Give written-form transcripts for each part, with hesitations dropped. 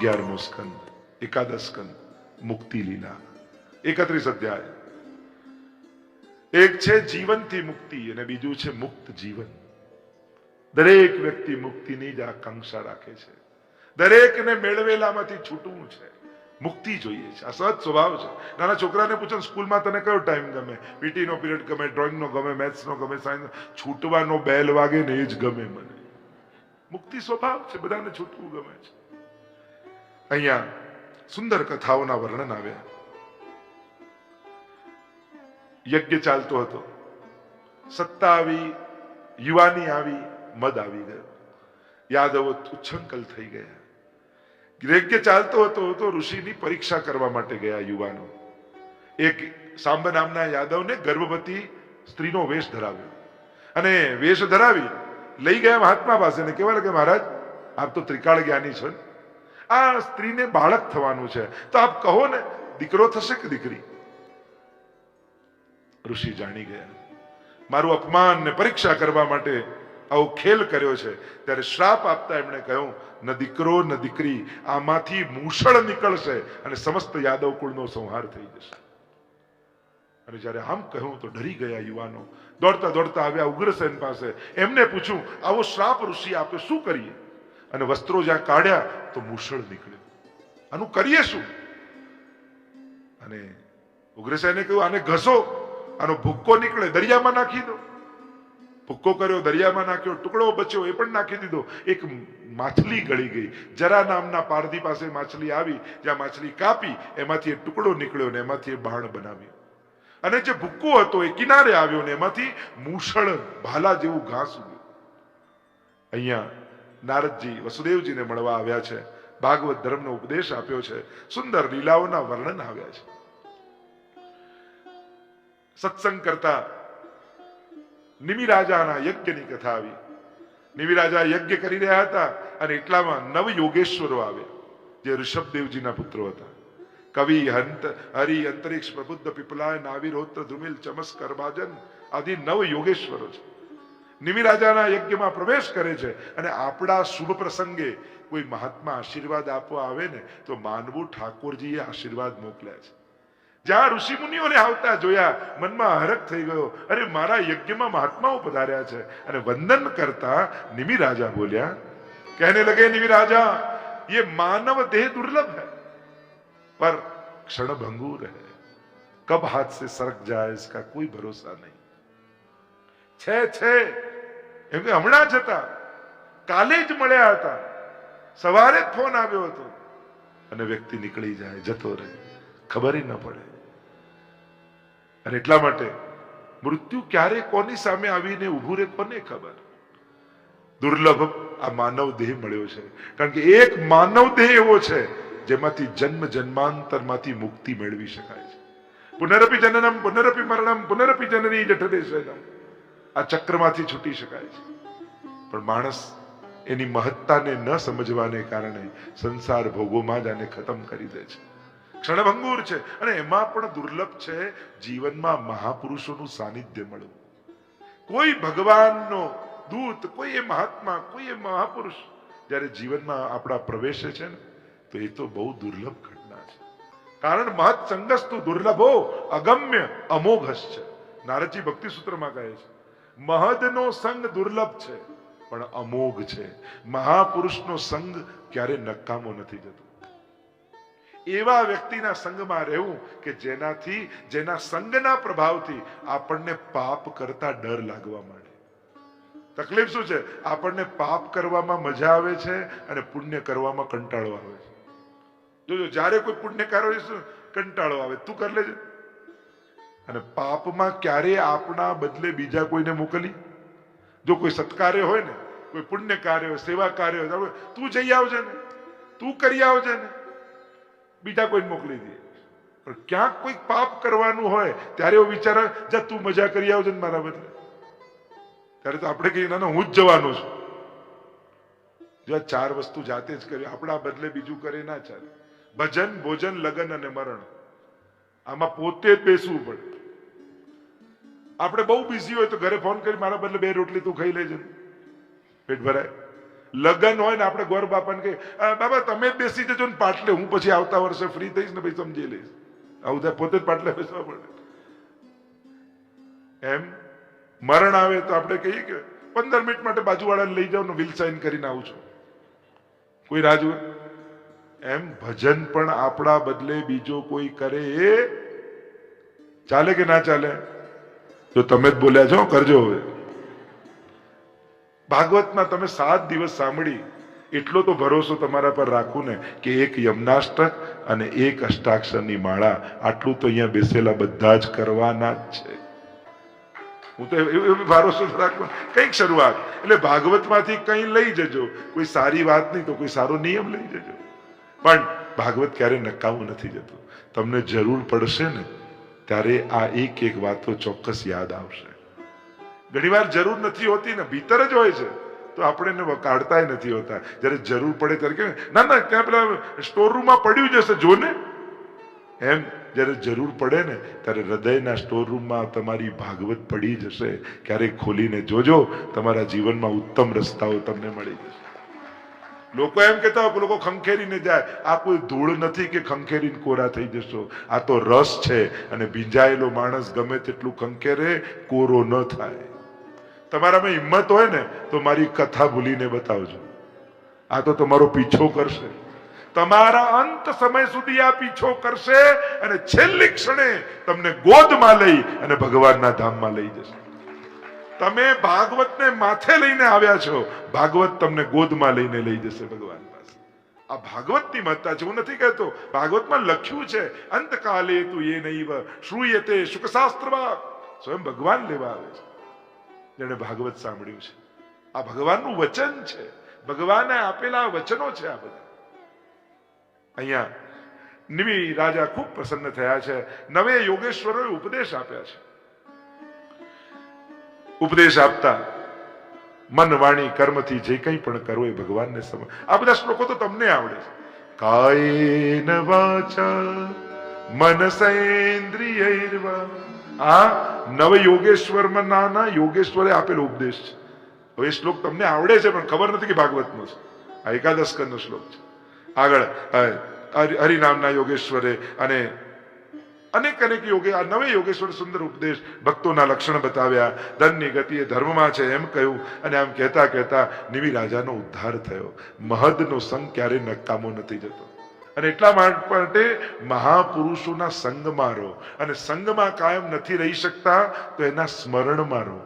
11મો સ્કંદ, એકાદશ સ્કંદ, મુક્તિ લીલા, 31 અધ્યાય. એક છે જીવનથી મુક્તિ અને બીજું છે મુક્ત જીવન. દરેક વ્યક્તિ મુક્તિની જ આકાંક્ષા રાખે છે. દરેકને મેળવેલામાંથી છૂટવું છે, મુક્તિ જોઈએ છે. આ સહજ સ્વભાવ છે. નાના છોકરાને પૂછો સ્કૂલમાં તને કયો ટાઈમ ગમે? પીટી નો પીરિયડ ગમે, ડ્રોઈંગ નો ગમે, મેથ્સ નો ગમે, સાયન્સ? છૂટવાનો બેલ વાગે ને એ જ ગમે મને. મુક્તિ સ્વભાવ છે, બધાને છૂટવું ગમે છે. અહીંયા સુંદર કથાઓના વર્ણન આવ્યા. યજ્ઞ ચાલતો હતો, સત્તા આવી, યુવાની આવી, મદ આવી ગયો. યાદવો ઉચ્છંકલ થઈ ગયા. યજ્ઞ ચાલતો હતો તો ઋષિની પરીક્ષા કરવા માટે ગયા યુવાનો. એક સાંબ નામના યાદવને ગર્ભવતી સ્ત્રીનો વેશ ધરાવ્યો અને વેશ ધરાવી લઈ ગયા મહાત્મા પાસે ને કહેવા લાગે, મહારાજ આપ તો ત્રિકાળ જ્ઞાની છો, આ સ્ત્રીને બાળક થવાનું છે, તો આપ કહો ને દીકરો થશે કે દીકરી? ઋષિ જાણી ગયા મારું અપમાન ને પરીક્ષા કરવા માટે આવો ખેલ કર્યો છે. ત્યારે શ્રાપ આપતા એમણે કહ્યું, ન દીકરો ન દીકરી, આમાંથી મૂષળ નીકળશે અને સમસ્ત યાદવ કુળનો સંહાર થઈ જશે. અને જયારે આમ કહ્યું તો ડરી ગયા યુવાનો. દોડતા દોડતા આવ્યા ઉગ્રસેન પાસે. એમને પૂછ્યું, આવો શ્રાપ ઋષિ આપે, શું કરીએ? અને વસ્ત્રો જ્યાં કાઢ્યા તો મૂષળ નીકળ્યું. આનું કરીએ શું? અને ઉગ્રસેને કહ્યું, આને ઘસો, આનો ભૂક્કો નીકળે, દરિયામાં નાખી દો. ભૂક્કો કર્યો, દરિયામાં નાખ્યો, ટુકડો બચ્યો, એ પણ નાખી દીધો. એક માછલી ગળી ગઈ. જરા નામના પારધી પાસે માછલી આવી, જ્યાં માછલી કાપી એમાંથી એ ટુકડો નીકળ્યો ને એમાંથી એ બાણ બનાવ્યું. અને જે ભૂક્કો હતો એ કિનારે આવ્યો ને એમાંથી મૂષળ ભાલા જેવું ઘાસ ઉગ્યું. અહીંયા નારદજી વસુદેવજીને મળવા આવ્યા છે. ભાગવત ધર્મનો ઉપદેશ આપ્યો છે. સુંદર લીલાઓના વર્ણન આવ્યા છે. સત્સંગ કરતા નિમિ રાજાના યજ્ઞની કથા આવી. નિમિ રાજા યજ્ઞ કરી રહ્યા હતા અને એટલામાં નવ યોગેશ્વરો આવ્યા, જે ઋષભદેવજીના પુત્રો હતા. કવિ, હંત, હરિ, અંતરિક્ષ, પ્રબુદ્ધ, પીપલાય, નાવિરોત્ર, ધ્રુમિલ, ચમસ, કરભાજન આદિ નવ યોગેશ્વરો છે. નિમિ રાજાના યજ્ઞમાં પ્રવેશ કરે છે અને આપણા શુભ પ્રસંગે કોઈ મહાત્મા આશીર્વાદ આપવા આવે ને તો માનવું ઠાકોરજીએ આશીર્વાદ મોકલ્યા છે. જ્યાં ઋષિ મુનિઓને આવતા જોયા મનમાં હરખ થઈ ગયો, અરે મારા યજ્ઞમાં મહાત્માઓ પધાર્યા છે. અને વંદન કરતા નિમિ રાજા બોલ્યા, કહેને લગે નિમિ રાજા, ये मानव देह दुर्लभ है पर क्षण भंगुर है, कब हाथ से सरक जाए इसका कोई भरोसा नहीं. છે એમ કે હમણાં જ હતા, કાલે જ મળ્યા હતા, સવારે જ ફોન આવ્યો હતો અને વ્યક્તિ નીકળી જાય, જતો રહે, ખબર ન પડે. અને એટલા માટે મૃત્યુ ક્યારે કોની સામે આવીને ઉભું રહે કોને ખબર. દુર્લભ આ માનવ દેહ મળ્યો છે, કારણ કે એક માનવ દેહ એવો છે જેમાંથી જન્મ જન્માંતરમાંથી મુક્તિ મેળવી શકાય છે. પુનરપી જનનમ પુનરપી મરણમ પુનરપી જનની જઠરે શયનમ, આ ચક્રમાંથી છૂટી શકાય છે. પણ માણસ એની મહત્તાને ન સમજવાને કારણે સંસાર ભોગોમાં જ આને ખતમ કરી દે છે. ક્ષણભંગુર છે. અને એમાં પણ દુર્લભ છે જીવનમાં મહાપુરુષોનું સાનિધ્ય મળવું. કોઈ ભગવાનનો દૂત, કોઈ એ મહાત્મા, કોઈ એ મહાપુરુષ જયારે જીવનમાં આપણા પ્રવેશે છે ને તો એ તો બહુ દુર્લભ ઘટના છે. કારણ મહત સંગસ્તુ દુર્લભો અગમ્ય અમોઘસ છે. નારદજી ભક્તિ સૂત્રમાં કહે છે, મહદનો સંગ દુર્લભ છે પણ અમોઘ છે. મહાપુરુષનો સંગ ક્યારે નકામો નથી જતો. એવા વ્યક્તિના સંગમાં રહેવું કે જેનાથી, જેના સંગના પ્રભાવથી આપણને પાપ કરતા ડર લાગવા માંડે. તકલીફ શું છે? આપણને પાપ કરવામાં મજા આવે છે અને પુણ્ય કરવામાં કંટાળો આવે છે. જોજો, જ્યારે કોઈ પુણ્ય કરો કંટાળો આવે, તું કરી લેજે. અને પાપમાં ક્યારે આપણા બદલે બીજા કોઈને મોકલી. જો કોઈ સત્કાર્ય હોય ને, કોઈ પુણ્ય કાર્ય હોય, સેવા કાર્ય હોય, તું જઈ આવજે ને, તું કરી આવજે ને, બીજા કોઈને મોકલી દે. પણ ક્યાંક કોઈ પાપ કરવાનું હોય ત્યારે એવો વિચાર, જા તું મજા કરી આવજે ને મારા બદલે. ત્યારે તો આપણે કહીએ ના, હું જ જવાનો છું. જો આ ચાર વસ્તુ જાતે જ કરી, આપણા બદલે બીજું કરે ના ચાલે. ભજન, ભોજન, લગન અને મરણ, આમાં પોતે જ બેસવું પડે. આપણે બહુ બિઝી હોય તો ઘરે ફોન કરી, મારા બદલે 2 રોટલી તું ખાઈ લેજે, પેટ ભરાય. લગ્ન હોય ને આપણે ગોર બાપાને કે બાબા તમે જ બેસી જજો ને પાટલે, હું પછી આવતા વર્ષે ફ્રી થઈશ ને ભાઈ સમજી લઈશ. આવું થાય, પોતે જ પાટલે બેસવા પડે. એમ મરણ આવે તો આપણે કહીએ કે 15 મિનિટ માટે બાજુવાળાને લઈ જાઓ ને વિલ સાઇન કરીને આવું છું, કોઈ રાહ જુએ? એમ ભજન પણ આપણા બદલે બીજો કોઈ કરે એ ચાલે કે ના ચાલે? જો તમે જ બોલ્યા છો કરજો. હવે ભાગવતમાં તમે 7 દિવસ સાંભળી, એટલો તો ભરોસો તમારા પર રાખું ને કે એક યમનાષ્ટક અને એક અષ્ટાક્ષરની માળા, આટલું તો અહીંયા બેસેલા બધા જ કરવાના જ છે. હું તો એવો ભરોસો રાખું, કંઈક શરૂઆત. એટલે ભાગવતમાંથી કંઈ લઈ જજો, કોઈ સારી વાત નહીં તો કોઈ સારો નિયમ લઈ જજો. પણ ભાગવત ક્યારે નકામું નથી જતું. તમને જરૂર પડશે ને ત્યારે આ એક એક વાતો ચોક્કસ યાદ આવશે. ઘણીવાર જરૂર નથી હોતી ને, ભીતર જ હોય છે તો આપણે એને વકાળતાય નથી હોતા. જ્યારે જરૂર પડે ત્યારે કે ના ના ત્યાં પેલા સ્ટોર રૂમમાં પડ્યું જશે જો ને. એમ જ્યારે જરૂર પડે ને ત્યારે હૃદયના સ્ટોર રૂમમાં તમારી ભાગવત પડી જશે. ક્યારેક ખોલીને જોજો, તમારા જીવનમાં ઉત્તમ રસ્તાઓ તમને મળી જશે. લોકો એમ કહેતા હોય, લોકો ખંખેરીને જાય. આ કોઈ ધૂળ નથી કે ખંખેરીને કોરા થઈ જશો. આ તો રસ છે, અને ભીંજાયેલો માણસ ગમે તેટલું ખંખેરે કોરો ન થાય. તમારામાં હિંમત હોય ને તો મારી કથા ભૂલીને બતાવજો. આ તો તમારો પીછો કરશે, તમારા અંત સમય સુધી આ પીછો કરશે, અને છેલ્લી ક્ષણે તમને ગોદમાં લઈ અને ભગવાનના ધામમાં લઈ જશે. તમે ભાગવતને માથે લઈને આવ્યા છો, ભાગવત તમને ગોદમાં લઈને લઈ જશે ભગવાન પાસે. આ ભાગવતની મહત્તા છે. હું નથી કહેતો, ભાગવતમાં લખ્યું છે અંતકાલે તું એ નૈવ શ્રૂયતે શુકશાસ્ત્રમાં. સ્વયં ભગવાન લેવા આવે છે જેને ભાગવત સાંભળ્યું છે. આ ભગવાનનું વચન છે, ભગવાને આપેલા વચનો છે આ બધા. અહીંયા નિમિ રાજા ખૂબ પ્રસન્ન થયા છે. 9 યોગેશ્વરોએ ઉપદેશ આપ્યા છે. ઉપદેશ આપતા મન વાણી કર્મથી જે કંઈ પણ કરો એ ભગવાનને સમર્પણ. આ બધા શ્લોકો તો તમને આવડે છે. કાયેન વાચા મનસેન્દ્રિયૈર્વા. આ 9 યોગેશ્વરમાં નાના યોગેશ્વરે આપેલો ઉપદેશ છે. હવે શ્લોક તમને આવડે છે પણ ખબર નથી કે ભાગવતનો છે. આ 11 સ્કંદનો શ્લોક છે. આગળ હરિનામના યોગેશ્વરે અને અનેક યોગે, આ 9 યોગેશ્વર સુંદર ઉપદેશ, ભક્તોના લક્ષણ બતાવ્યા, ધનની ગતિ એ ધર્મમાં છે એમ કહ્યું. અને આમ કહેતા કહેતા નિમિ રાજાનો ઉદ્ધાર થયો. મહદનો સંગ ક્યારે નકામો નથી જતો. અને એટલા માટે મહાપુરુષોના સંગમાં રહો. અને સંગમાં કાયમ નથી રહી શકતા તો એના સ્મરણમાં રહો.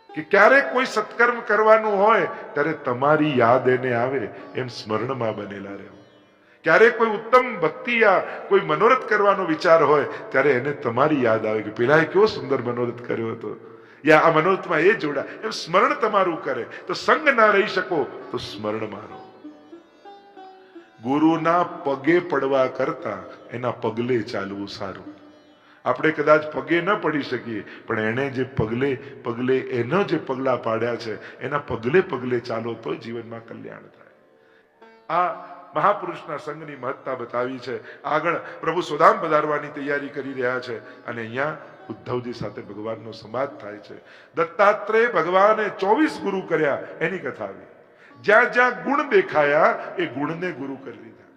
કે ક્યારેક કોઈ સત્કર્મ કરવાનું હોય ત્યારે તમારી યાદ એને આવે એમ સ્મરણમાં બનેલા રહો. ક્યારેક કોઈ ઉત્તમ ભક્તિ યા કોઈ મનોરથ કરવાનો વિચાર હોય ત્યારે એને તમારી યાદ આવે કે પેલા કેવો સુંદર મનોરથ કર્યો હતો, યા આ મનોરથમાં એ જોડા. એમ સ્મરણ તમારું કરે તો સંગ ના રહી શકો તો સ્મરણમાં રહો. ગુરુના પગે પડવા કરતા એના પગલે ચાલવું સારું. આપણે કદાચ પગે ન પડી શકીએ પણ એને જે પગલે પગલે એનો જે પગલા પાડ્યા છે એના પગલે પગલે ચાલો તો જીવનમાં કલ્યાણ થાય. આ મહાપુરુષના સંઘની મહત્તા બતાવી છે. આગળ પ્રભુ સુદામ પધારવાની તૈયારી કરી રહ્યા છે અને અહીંયા ઉદ્ધવજી સાથે ભગવાનનો સંવાદ થાય છે. દત્તાત્રેય ભગવાને 24 ગુરુ કર્યા એની કથા આવી. જ્યાં જ્યાં ગુણ દેખાયા એ ગુણને ગુરુ કરી દીધા.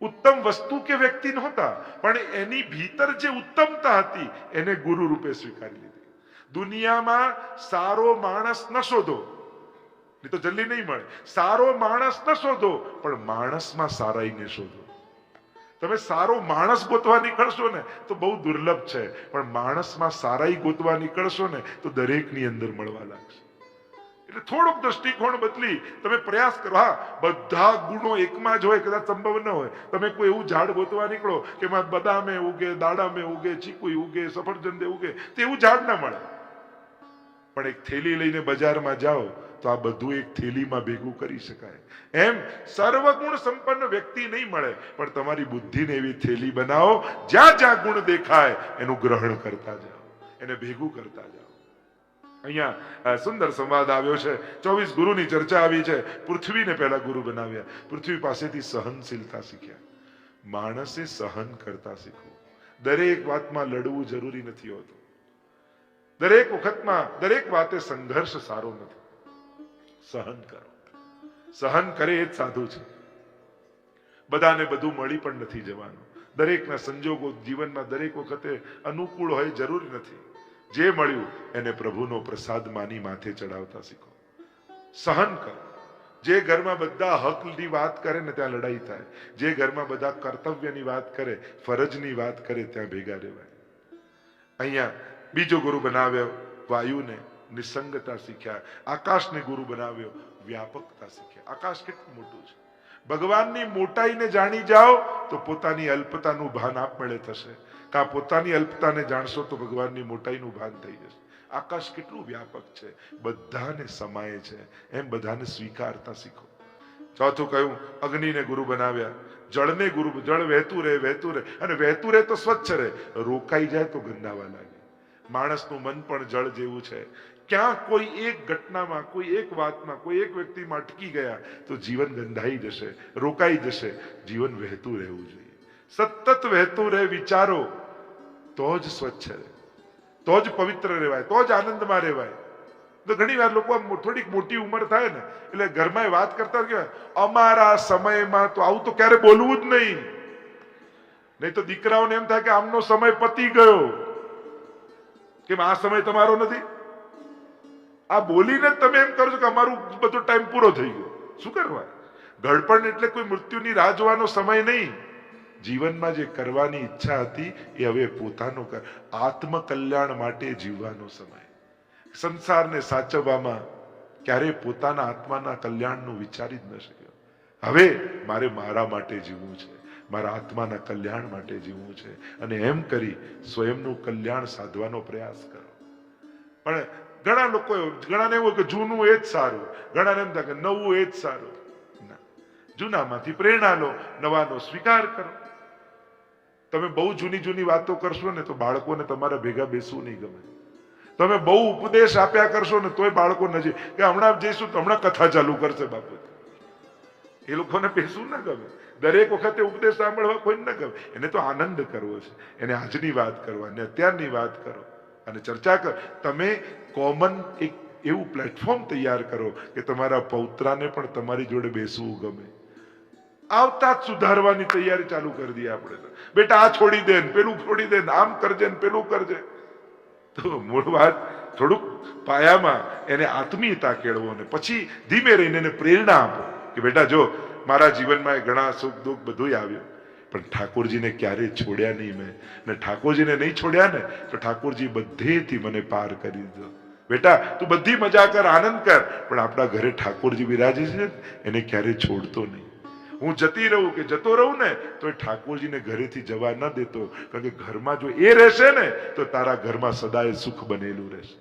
ઉત્તમ વસ્તુ કે વ્યક્તિ નહોતા પણ એની ભીતર જે ઉત્તમતા હતી એને ગુરુ રૂપે સ્વીકારી લીધી. દુનિયામાં સારો માણસ ન શોધો, નહીં તો જલ્દી નહીં મળે. સારો માણસ ન શોધો પણ માણસમાં સારાઈને શોધો. તમે સારો માણસ ગોતવા નીકળશો ને તો બહુ દુર્લભ છે, પણ માણસમાં સારાઈ ગોતવા નીકળશો ને તો દરેકની અંદર મળવા લાગશે. એટલે થોડોક દ્રષ્ટિકોણ બદલી તમે પ્રયાસ કરો. હા, બધા ગુણો એકમાં જ હોય કદાચ સંભવ ન હોય. તમે કોઈ એવું ઝાડ ગોતવા નીકળો કે બદામે ઉગે, દાડામે ઉગે, ચીકુઈ ઉગે, સફરજંદે ઉગે, તો એવું ઝાડ ના મળે. પણ એક થેલી લઈને બજારમાં જાઓ તો આ બધું એક થેલીમાં ભેગું કરી શકાય. એમ સર્વગુણ સંપન્ન વ્યક્તિ નહીં મળે પણ તમારી બુદ્ધિને એવી થેલી બનાવો જ્યાં જ્યાં ગુણ દેખાય એનું ગ્રહણ કરતા જાઓ, એને ભેગું કરતા જાઓ. અહીંયા સુંદર સંવાદ આવ્યો છે. 24 ગુરુની ચર્ચા આવી છે. પૃથ્વીને પહેલા ગુરુ બનાવ્યા. પૃથ્વી પાસેથી સહનશીલતા શીખ્યા. માણસે સહન કરતા શીખવું. દરેક વાતમાં લડવું જરૂરી નથી હોતું. દરેક વખતમાં દરેક વાતે સંઘર્ષ સારો નથી. સહન કરો. સહન કરે એ જ સાધુ છે. બધાને બધું મળી પણ નથી જવાનું. દરેકના સંજોગો જીવનમાં દરેક વખતે અનુકૂળ હોય જરૂરી નથી. જે મળ્યું એને પ્રભુનો પ્રસાદ માની માથે ચડાવતા શીખો. સહન કરો. જે ઘરમાં બધા હકની વાત કરે ને ત્યાં લડાઈ થાય. જે ઘરમાં બધા કર્તવ્યની વાત કરે, ફરજની વાત કરે, ત્યાં ભેગા રહેવાય. અહીંયા બીજો ગુરુ બનાવ્યો વાયુને, નિસંગતા શીખ્યા. આકાશને ગુરુ બનાવ્યો, વ્યાપકતા શીખ્યા. આકાશ કેટલું મોટું છે. ભગવાનની મોટાઈને જાણી જાઓ તો પોતાની અલ્પતાનું ભાન આપમેળે થશે. કા પોતાની અલ્પતાને જાણશો તો ભગવાનની મોટાઈનું ભાન થઈ જશે. આકાશ કેટલું વ્યાપક છે, બધાને સમાય છે, એમ બધાને સ્વીકારતા શીખો. ચોથું કહ્યું અગ્નિને ગુરુ બનાવ્યા, જળને ગુરુ. જળ વહેતું રહે, વહેતું રહે, અને વહેતું રહે તો સ્વચ્છ રહે. રોકાઈ જાય તો ગંદાવા લાગે. માણસનું મન પણ જળ જેવું છે. ક્યાં કોઈ એક ઘટનામાં, કોઈ એક વાતમાં, કોઈ એક વ્યક્તિમાં અટકી ગયા તો જીવન ગંધાઈ જશે, રોકાઈ જશે. જીવન વહેતું રહેવું જોઈએ. સતત વહેતું રહે વિચારો તો જ સ્વચ્છ રહે, તો જ પવિત્ર રહેવાય, તો જ આનંદમાં રહેવાય. તો ઘણી વાર લોકો થોડીક મોટી ઉંમર થાય ને એટલે ઘરમાં વાત કરતા કે અમારા સમયમાં તો આવું તો ક્યારે બોલવું જ નહીં. નહીં તો દીકરાઓને એમ થાય કે આમનો સમય પતી ગયો. કેમ આ સમય તમારો નથી? આ બોલીને તમે એમ કરો છો કે અમારું બધો ટાઈમ પૂરો થઈ ગયો. શું કરવા? ગળપણ એટલે કોઈ મૃત્યુની રાહ જોવાનો સમય નહીં. જીવનમાં જે કરવાની ઈચ્છા હતી એ હવે પોતાનો આત્મકલ્યાણ માટે જીવવાનો સમય. સંસારને સાચવવામાં ક્યારે પોતાના આત્માના કલ્યાણનું વિચારી જ ન શક્યો. હવે મારે મારા માટે જીવવું છે, મારા આત્માના કલ્યાણ માટે જીવવું છે, અને એમ કરી સ્વયંનું કલ્યાણ સાધવાનો પ્રયાસ કરો. પણ ઘણા લોકો, ઘણાને એવું કે જૂનું એ જ સારું, ઘણાને એમ થાય કે નવું એ જ સારું. ના, જૂનામાંથી પ્રેરણા લો, નવાનો સ્વીકાર કરો. તમે બહુ જૂની જૂની વાતો કરશો ને તો બાળકોને તમારા ભેગા બેસવું નહીં ગમે. તમે બહુ ઉપદેશ આપ્યા કરશો ને તોય બાળકો નજીક કે હમણાં જઈશું તો હમણાં કથા ચાલુ કરશે બાપુ. એ લોકોને બેસવું ના ગમે. દરેક વખતે ઉપદેશ સાંભળવા કોઈ ન ગમે. એને તો આનંદ કરવો છે, એને આજની વાત કરવાની, અત્યારની વાત કરો અને ચર્ચા કરો. તમે કોમન એક એવું પ્લેટફોર્મ તૈયાર કરો કે તમારા પૌત્રાને પણ તમારી જોડે બેસવું ગમે. આવતા જ સુધારવાની તૈયારી ચાલુ કરી દઈએ આપણે. બેટા આ છોડી દે, પેલું છોડી દે, આમ કરજે ને પેલું કરજે. તો મૂળ વાત થોડુંક પાયામાં એને આત્મીયતા કેળવો ને પછી ધીમે રહીને એને પ્રેરણા આપો કે બેટા જો મારા જીવનમાં ઘણા સુખ દુઃખ બધું આવ્યું, પણ ઠાકોરજીને ક્યારેય છોડ્યા નહીં મેં, ને ઠાકોરજીને નહીં છોડ્યા ને તો ઠાકોરજી બધેથી મને પાર કરી દીધો. બેટા તું બધી મજા કર, આનંદ કર, પણ આપણા ઘરે ઠાકોરજી બિરાજે છે, એને ક્યારેય છોડતો નહીં. હું જતી રહું કે જતો રહું ને તો એ ઠાકોરજીને ઘરેથી જવા ન દેતો, કારણ કે ઘરમાં જો એ રહેશે ને તો તારા ઘરમાં સદાય સુખ બનેલું રહેશે.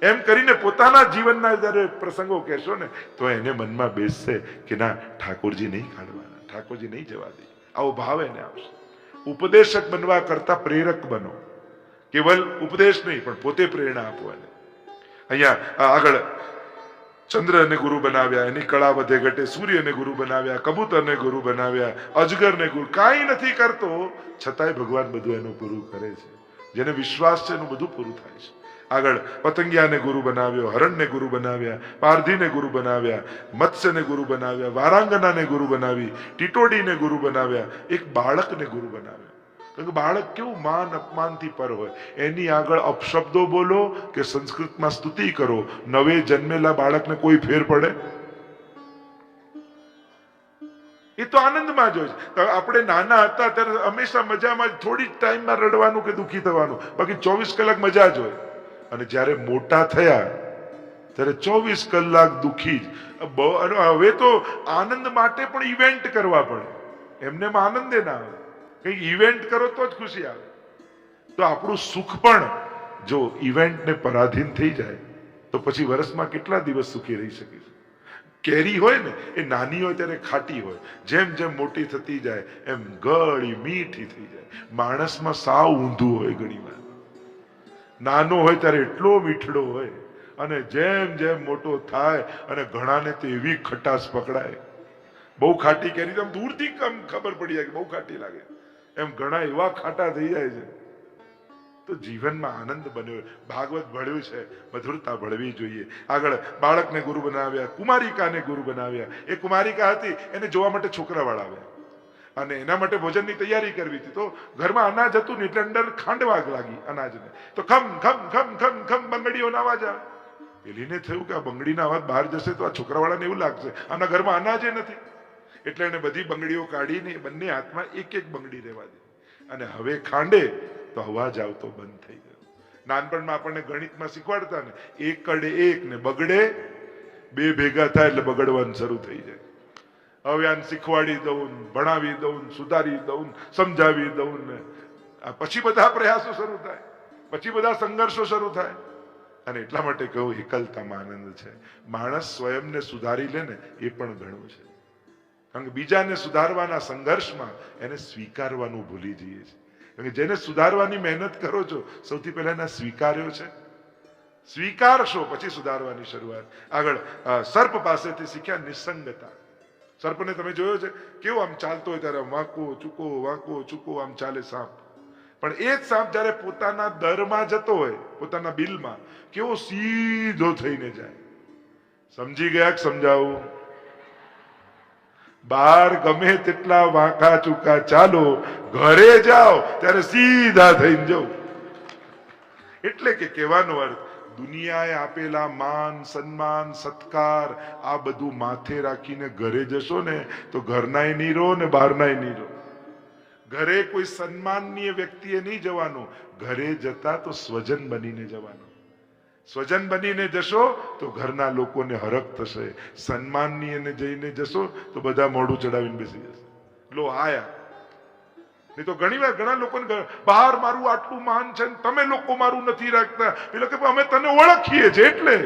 એમ કરીને પોતાના જીવનના જયારે પ્રસંગો કહેશો ને તો એને મનમાં બેસશે કે ના, ઠાકોરજી નહીં કાઢવાના, ઠાકોરજી નહીં જવા દે. આવો ભાવ એને આવશે. ઉપદેશક બનવા કરતા પ્રેરક બનો. કેવલ ઉપદેશ નહીં પણ પોતે પ્રેરણા આપો એને. અહીંયા આગળ ચંદ્રને ગુરુ બનાવ્યા, એની કળા વધે ઘટે. સૂર્યને ગુરુ બનાવ્યા, કબૂતરને ગુરુ બનાવ્યા, અજગરને ગુરુ. કાંઈ નથી કરતો છતાંય ભગવાન બધું એનું પૂરું કરે છે. જેને વિશ્વાસ છે એનું બધું પૂરું થાય છે. આગળ પતંગિયાને ગુરુ બનાવ્યો, હરણને ગુરુ બનાવ્યા, પારધીને ગુરુ બનાવ્યા, મત્સ્યને ગુરુ બનાવ્યા, વારાંગનાને ગુરુ બનાવી, ટીટોડીને ગુરુ બનાવ્યા, એક બાળકને ગુરુ બનાવ્યા. કારણ કે બાળક કેવું માન અપમાનથી પર હોય. એની આગળ અપશબ્દો બોલો કે સંસ્કૃતમાં સ્તુતિ કરો, નવે જન્મેલા બાળકને કોઈ ફેર પડે? એ તો આનંદમાં જ હોય. આપણે નાના હતા ત્યારે હંમેશા મજામાં, થોડી જ ટાઈમમાં રડવાનું કે દુઃખી થવાનું, બાકી 24 કલાક મજા જ હોય. અને જ્યારે મોટા થયા ત્યારે 24 કલાક દુઃખી જ. હવે તો આનંદ માટે પણ ઇવેન્ટ કરવા પડે. એમને આનંદે ના આવે, કંઈક ઇવેન્ટ કરો તો જ ખુશી આવે. તો આપણું સુખ પણ જો ઇવેન્ટને પરાધીન થઈ જાય તો પછી વર્ષમાં કેટલા દિવસ સુખી રહી શકીશું? કેરી હોય ને એ નાની હોય ત્યારે ખાટી હોય, જેમ જેમ મોટી થતી જાય એમ ગળી મીઠી થઈ જાય. માણસમાં સાવ ઊંધું હોય. ઘણી વાર નાનો હોય ત્યારે એટલો મીઠડો હોય, અને જેમ જેમ મોટો થાય અને ઘણાને તો એવી ખટાશ પકડાય, બહુ ખાટી કેરી તો આમ દૂરથી ખબર પડી જાય કે બહુ ખાટી લાગે, એમ ઘણા એવા ખાટા થઈ જાય છે. તો જીવનમાં આનંદ બન્યો. ભાગવત ભળ્યું છે, મધુરતા ભળવી જોઈએ. આગળ બાળકને ગુરુ બનાવ્યા, કુમારિકાને ગુરુ બનાવ્યા. એ કુમારિકા હતી, એને જોવા માટે છોકરાવાળા આવ્યા અને એના માટે ભોજનની તૈયારી કરવી હતી. તો ઘરમાં અનાજ હતું ને એટલે અંદર ખાંડવા લાગી અનાજને. તો ખમ ખમ ખમ ખમ ખમ બંગડીઓનો અવાજ આવે. પેલીને થયું કે આ બંગડીના અવાજ બહાર જશે તો આ છોકરાવાળાને એવું લાગશે આના ઘરમાં અનાજે નથી. એટલે એને બધી બંગડીઓ કાઢીને બંને હાથમાં એક એક બંગડી રહેવા દે અને હવે ખાંડે તો અવાજ આવતો બંધ થઈ ગયો. નાનપણમાં આપણને ગણિતમાં શીખવાડતા ને, એક કડે એક ને બગડે બે ભેગા થાય એટલે બગડવાનું શરૂ થઈ જાય. હવે આને શીખવાડી દઉં, ભણાવી દઉં, સુધારી દઉં, સમજાવી દઉં ને પછી બધા પ્રયાસો શરૂ થાય, પછી બધા સંઘર્ષો શરૂ થાય. અને એટલા માટે કહું, એકલતામાં આનંદ છે. માણસ સ્વયંને સુધારી લે ને એ પણ ઘણું છે. કારણ કે બીજાને સુધારવાના સંઘર્ષમાં એને સ્વીકારવાનું ભૂલી જઈએ છીએ. કારણ કે જેને સુધારવાની મહેનત કરો છો, સૌથી પહેલા એના સ્વીકાર્યો છે, સ્વીકારશો પછી સુધારવાની શરૂઆત. આગળ સર્પ પાસેથી શીખ્યા નિસંગતા. સર્પને તમે જોયો છે કેવો આમ ચાલતો હોય ત્યારે વાંકો ચૂકો આમ ચાલે સાપ. પણ એ જ સાપ જયારે પોતાના દરમાં જતો હોય, પોતાના બિલમાં, કેવો સીધો થઈને જાય. સમજી ગયા કે સમજાવું? બહાર ગમે તેટલા વાંકા ચૂકા ચાલો, ઘરે જાઓ ત્યારે સીધા થઈને જાઓ. એટલે કે કહેવાનો અર્થ, દુનિયાએ આપેલા માન, સન્માન, સત્કાર આ બધું માથે રાખીને ઘરે જશો ને તો ઘરનાય નહીં રહો ને બહારનાય નહીં રહો. ઘરે કોઈ સન્માનનીય વ્યક્તિએ નહીં જવાનું, ઘરે જતા તો સ્વજન બનીને જવાનું. સ્વજન બનીને જશો તો ઘરના લોકોને હરખ થશે. સન્માનનીય જઈને જશો તો બધા મોઢું ચડાવીને બેસી જશે, લો આયા. નહીં તો ઘણી વાર ઘણા લોકોને બહાર મારું આટલું માન છે ને તમે લોકો મારું નથી રાખતા. પેલો કે અમે તને ઓળખીએ છીએ એટલે.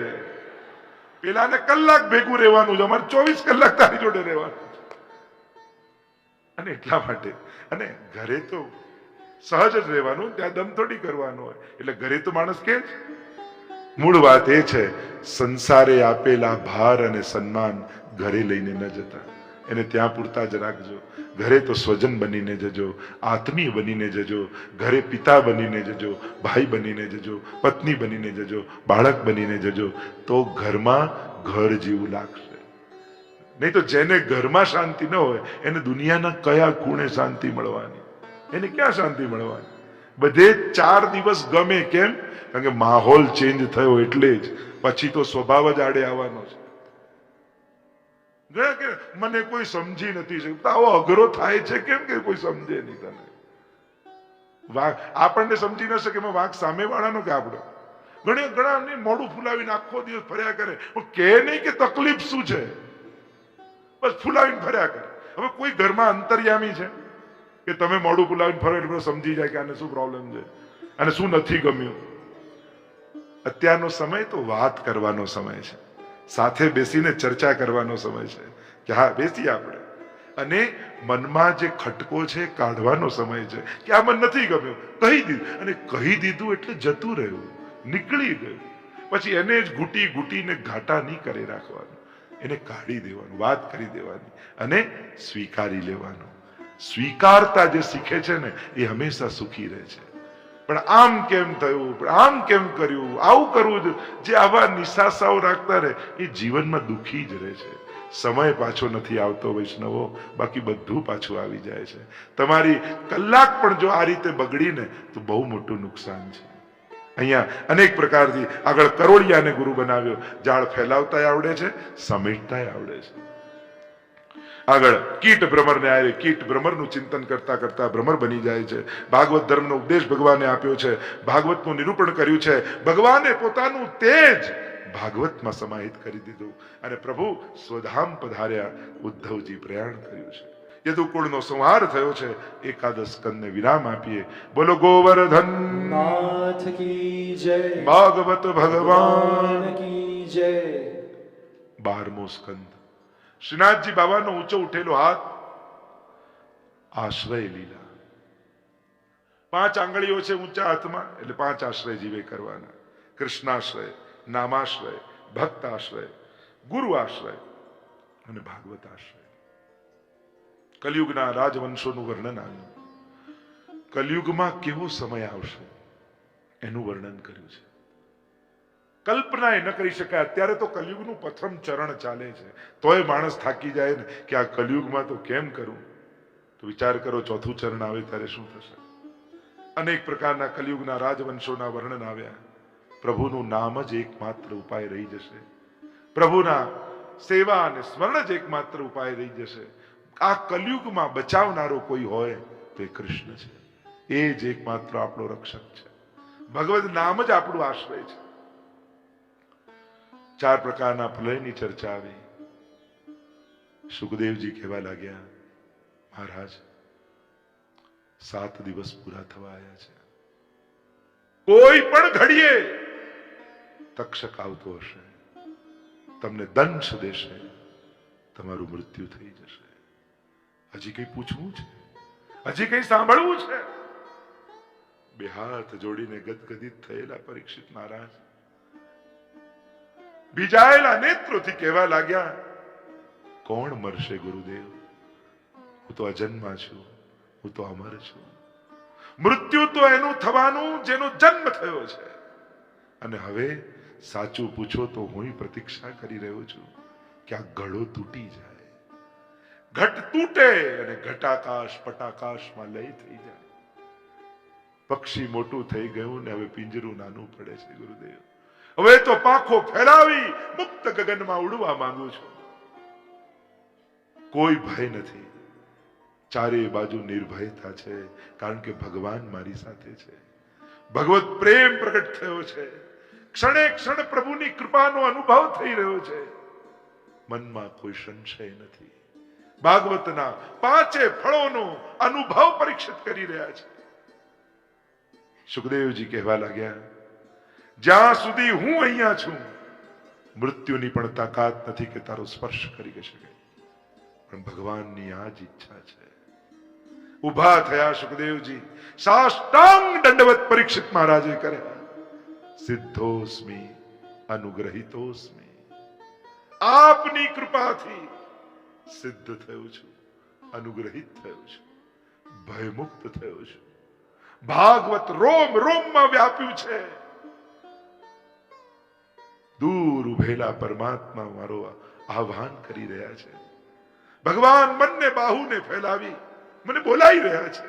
પેલાને કલાક ભેગું રહેવાનું છે, અમારે 24 કલાક તારી જોડે રહેવાનું. અને એટલા માટે અને ઘરે તો સહજ જ રહેવાનું, ત્યાં દમ થોડી કરવાનો હોય. એટલે ઘરે તો માણસ કે મૂળ વાત એ છે, સંસારે આપેલા ભાર અને સન્માન ઘરે લઈને ન જતા, એને ત્યાં પૂરતા જ રાખજો. ઘરે તો સ્વજન બનીને જજો, આત્મીય બનીને જજો. ઘરે પિતા બનીને જજો, ભાઈ બનીને જજો, પત્ની બનીને જજો, બાળક બનીને જજો. તો ઘરમાં ઘર જેવું લાગશે. નહીં તો જેને ઘરમાં શાંતિ ન હોય એને દુનિયાના કયા ખૂણે શાંતિ મળવાની? એને ક્યાં શાંતિ મળવાની? બધે 4 દિવસ ગમે. કેમ? કારણ કે માહોલ ચેન્જ થયો એટલે જ. પછી તો સ્વભાવ જ આડે આવવાનો છે. કે મને કોઈ સમજી નથી શકતા, આવો અઘરો થાય છે કેમ કે કોઈ સમજે નહીં તને. વાઘ આપણને સમજી ન શકે, એમાં વાઘ સામે વાળાનો કે આપણો? ઘણા મોઢું ફૂલાવીને આખો દિવસ ફર્યા કરે, કે નહીં કે તકલીફ શું છે, બસ ફૂલાવીને ફર્યા કરે. હવે કોઈ ઘરમાં અંતર્યામી છે કે તમે મોઢું ફૂલાવીને ફરો એટલે સમજી જાય કે આને શું પ્રોબ્લેમ છે, અને શું નથી ગમ્યું? અત્યારનો સમય તો વાત કરવાનો સમય છે, સાથે બેસીને ચર્ચા કરવાનો સમય છે કે હા બેસીએ આપણે, અને મનમાં જે ખટકો છે કાઢવાનો સમય છે કે આ મને નથી ગમ્યું, કહી દીધું. અને કહી દીધું એટલે જતું રહ્યું, નીકળી ગયું. પછી એને જ ઘૂટીને ઘાટા નહીં કરી રાખવાનું, એને કાઢી દેવાનું, વાત કરી દેવાની અને સ્વીકારી લેવાનું. સ્વીકારતા જે શીખે છે ને એ હંમેશા સુખી રહે છે. પણ આમ કેમ થયું, પણ આમ કેમ કર્યું, આવું કરવું, જે આવા નિશાસાઓ રાખતા રહે એ જીવનમાં દુઃખી જ રહે છે. સમય પાછો નથી આવતો વૈષ્ણવો, બાકી બધું પાછું આવી જાય છે. તમારી કલાક પણ જો આ રીતે બગડીને તો બહુ મોટું નુકસાન છે. અહીંયા અનેક પ્રકારથી આગળ કરોળિયાને ગુરુ બનાવ્યો. જાળ ફેલાવતા આવડે છે, સમેટતા આવડે છે. આગળ કીટ ભ્રમરને આવે, કીટ ભ્રમરનું ચિંતન કરતા કરતા ભ્રમર બની જાય છે. ભાગવત ધર્મનો ઉપદેશ ભગવાને આપ્યો છે, ભાગવતનું નિરૂપણ કર્યું છે. ભગવાને પોતાનું તેજ ભાગવતમાં સમાહિત કરી દીધું અને પ્રભુ સ્વધામ પધાર્યા. ઉદ્ધવજી પ્રયાણ કર્યું છે. યદુકુળનો સંહાર થયો છે. એકાદશ સ્કંદને વિરામ આપીએ. બોલો ગોવર્ધન નાથ કી જય, ભાગવત ભગવાન કી જય. 12મો સ્કંદ. શ્રીનાથજી બાબાનો ઊંચો ઉઠેલો હાથ, આશ્રય લીલા. 5 આંગળીઓ છે ઊંચા હાથમાં, એટલે 5 આશ્રય જીવે કરવાના. કૃષ્ણાશ્રય, નામાશ્રય, ભક્તાશ્રય, ગુરુ આશ્રય અને ભાગવત આશ્રય. કલયુગના રાજવંશોનું વર્ણન આવ્યું. કલયુગમાં કેવો સમય આવશે, એનું વર્ણન કર્યું છે. કલ્પના એ ન કરી શકાય. અત્યારે તો કલયુગનું પ્રથમ ચરણ ચાલે છે, તોય માણસ થાકી જાય ને કે આ કલયુગમાં તો કેમ કરું. તો વિચાર કરો, ચોથું ચરણ આવે ત્યારે શું થશે. અનેક પ્રકારના કલયુગના રાજવંશોના વર્ણન આવ્યા. પ્રભુનું નામ જ એકમાત્ર ઉપાય રહી જશે. પ્રભુના સેવા અને સ્મરણ જ એકમાત્ર ઉપાય રહી જશે. આ કલયુગમાં બચાવનારો કોઈ હોય તો એ કૃષ્ણ છે. એ જ એકમાત્ર આપણો રક્ષક છે. ભગવદ નામ જ આપણું આશ્રય છે. 4 પ્રકારના પ્રલયની ચર્ચા આવી. સુખદેવજી કહેવા લાગ્યા, મહારાજ 7 દિવસ પૂરા થવા આવ્યા છે. કોઈ પણ ઘડીએ તક્ષક આવતો હશે, તમને દંશ દેશે, તમારું મૃત્યુ થઈ જશે. હજી કઈ પૂછવું છે? હજી કઈ સાંભળવું છે? 2 હાથ જોડીને ગદગદિત થયેલા પરીક્ષિત મહારાજ ભીજાયેલા નેત્રોથી કહેવા લાગ્યા, કોણ મરશે ગુરુદેવ? હું તો અજન્મા છું, હું તો અમર છું. મૃત્યુ તો એનું થવાનું જેનો જન્મ થયો છે. અને હવે સાચું પૂછો તો હું પ્રતીક્ષા કરી રહ્યો છું કે આ ઘડો તૂટી જાય, ઘટ તૂટે અને ઘટાકાશ પટાકાશમાં લય થઈ જાય. પક્ષી મોટું થઈ ગયું ને હવે પિંજરું નાનું પડે છે ગુરુદેવ. હવે તો પાંખો ફેલાવી મુક્ત ગગનમાં ઉડવા માંગુ છું. કોઈ ભય નથી, ચારે બાજુ નિર્ભયતા છે, કારણ કે ભગવાન મારી સાથે છે. ભગવત પ્રેમ પ્રગટ થયો છે. ક્ષણે ક્ષણ પ્રભુની કૃપાનો અનુભવ થઈ રહ્યો છે. મનમાં કોઈ સંશય નથી. ભાગવતના 5 ફળોનો અનુભવ પરીક્ષિત કરી રહ્યા છે. સુખદેવજી કહેવા લાગ્યા, જ્યાં સુધી હું અહીંયા છું, મૃત્યુની પણ તાકાત નથી કે તારો સ્પર્શ કરી શકે. પણ ભગવાનની આ જ ઈચ્છા છે. ઉભા થયા સુખદેવજી, સાષ્ટાંગ દંડવત પરીક્ષિત મહારાજે કર્યા. સિદ્ધોસ્મિ અનુગ્રહિતોસ્મિ. આપની કૃપાથી સિદ્ધ થયો છું, અનુગ્રહિત થયો છું, ભયમુક્ત થયો છું. ભાગવત રોમ રોમમાં વ્યાપ્યું છે. દૂર ઉભેલા પરમાત્મા મારો આહ્વાન કરી રહ્યા છે. ભગવાન મનને બાહુને ફેલાવી મને બોલાવી રહ્યા છે,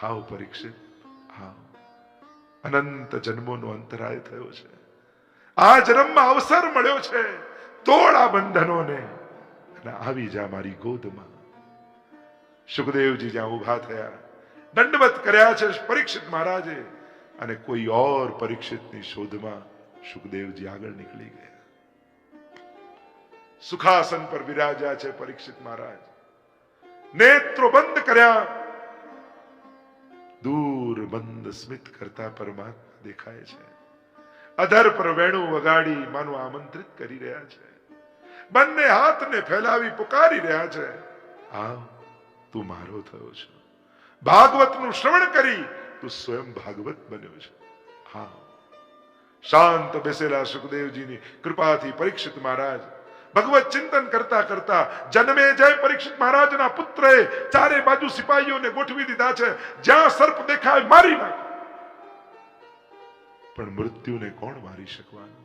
આવ પરીક્ષિત આવ. અનંત જન્મોનો અંતરાય થયો છે. આ જન્મમાં અવસર મળ્યો છે. તોડ આ બંધનોને અને આવી જા મારી ગોદમાં. સુખદેવજી જ્યાં ઉભા થયા, દંડવત કર્યા છે પરીક્ષિત મહારાજે, અને કોઈ ઓર પરીક્ષિતની શોધમાં સુખદેવજી આગળ નીકળી ગયા. સુખાસન પર વિરાજ્યા છે પરીક્ષિત મહારાજ. નેત્રો બંધ કર્યા, દૂર બંધ સ્મિત કરતા પરમાત્મા દેખાય છે. અધર પર વેણુ વગાડી માનું આમંત્રિત કરી રહ્યા છે. બંને હાથને ફેલાવી પુકારી રહ્યા છે, આવ તું મારો થયો છે. ભાગવતનું શ્રવણ કરી તું સ્વયં ભાગવત બન્યો છે. હા. શાંત બેસેલા સુખદેવજીની કૃપાથી પરીક્ષિત મહારાજ ભગવત ચિંતન કરતા કરતા જન્મે જય પરીક્ષિત મહારાજના પુત્રએ ચારે બાજુ સિપાહીઓને ગોઠવી દીધા છે. જ્યાં સર્પ દેખાય મારી નાખો. પણ મૃત્યુને કોણ મારી શકવાનું?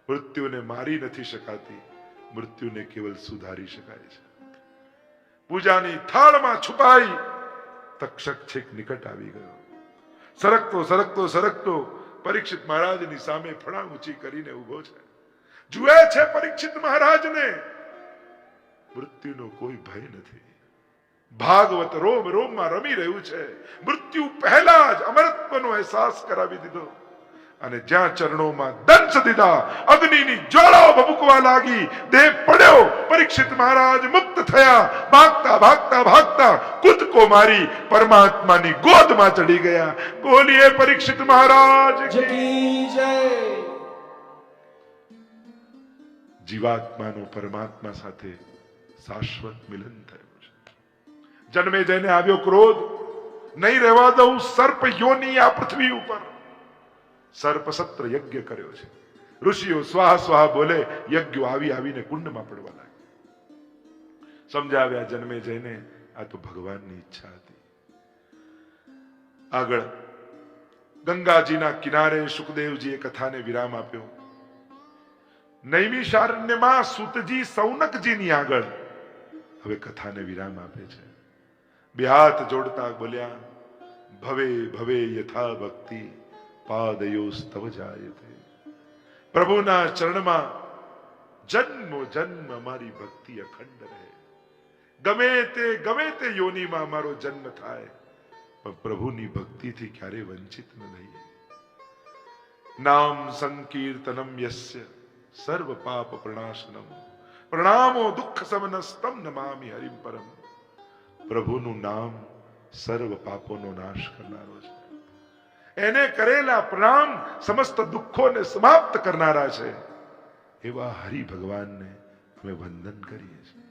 મૃત્યુને મારી નથી શકાતી. મૃત્યુને કેવલ સુધારી શકાય છે. પૂજાની થાળમાં છુપાઈ તક્ષક છેક નિકટ આવી ગયો. સરકતો સરકતો સરકતો પરીક્ષિત મહારાજની સામે ફણા ઊંચી કરીને ઉભો છે. જુએ છે પરીક્ષિત મહારાજને. મૃત્યુનો કોઈ ભય નથી. ભાગવત રોમ રોમમાં રમી રહ્યું છે. મૃત્યુ પહેલા જ અમરત્વનો અહેસાસ કરાવી દીધો. અને જ્યાં ચરણોમાં દંશ દીધા, અગ્નિની જ્વાળાઓ ભભૂકવા લાગી. દેહ પડ્યો. પરીક્ષિત મહારાજ મુક્ત થયા. ભાગતા ભાગતા ભાગતા કૂદકો મારી પરમાત્માની ગોદમાં ચડી ગયા. બોલીએ પરીક્ષિત મહારાજ કી જય. જીવાત્માનો પરમાત્મા સાથે શાશ્વત મિલન થયું છે. જન્મે જઈને આવ્યો ક્રોધ, નહીં રહેવા દઉં સર્પ યોની આ પૃથ્વી ઉપર. સર્પ સત્ર યજ્ઞ કર્યો છે. ઋષિઓ સ્વાહ સ્વાહ બોલે, યજ્ઞો આવી આવીને કુંડમાં પડવા લાગ્યા. સમજાવ્યા જન્મે જઈને આ તો ભગવાનની ઈચ્છા હતી. આગળ ગંગાજીના કિનારે સુખદેવજીએ કથાને વિરામ આપ્યો. નૈમિષારણ્યમાં સૂતજી સૌનકજીની આગળ હવે કથાને વિરામ આપે છે. બે હાથ જોડતા બોલ્યા, ભવે ભવે યથા ભક્તિ પાદયોસ્તવ જાયતે. પ્રભુના ચરણમાં જન્મો જન્મ અમારી ભક્તિ અખંડ રહે. ગમે તે યોનિમાં અમારો જન્મ થાય, પણ પ્રભુની ભક્તિથી ક્યારે વંચિત ન રહીએ. નામ સંકીર્તનમ યસ્ય સર્વ પાપ પ્રણાશનમ પ્રણામો દુઃખ સમનસ્તમ નમામિ હરિમ પરમ. પ્રભુનું નામ સર્વ પાપોનો નાશ કરનારો છે. એને કરેલા પ્રણામ સમસ્ત દુઃખોને સમાપ્ત કરનારા છે. એવા હરિ ભગવાનને અમે વંદન કરીએ છીએ.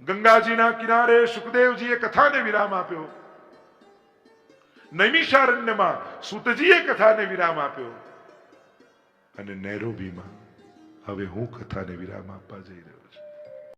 ગંગાજીના કિનારે સુખદેવજીએ કથાને વિરામ આપ્યો. નૈમિષારણ્યમાં સૂતજીએ કથાને વિરામ આપ્યો. અને નૈરોબીમાં હવે હું કથાને વિરામ આપવા જઈ રહ્યો છું.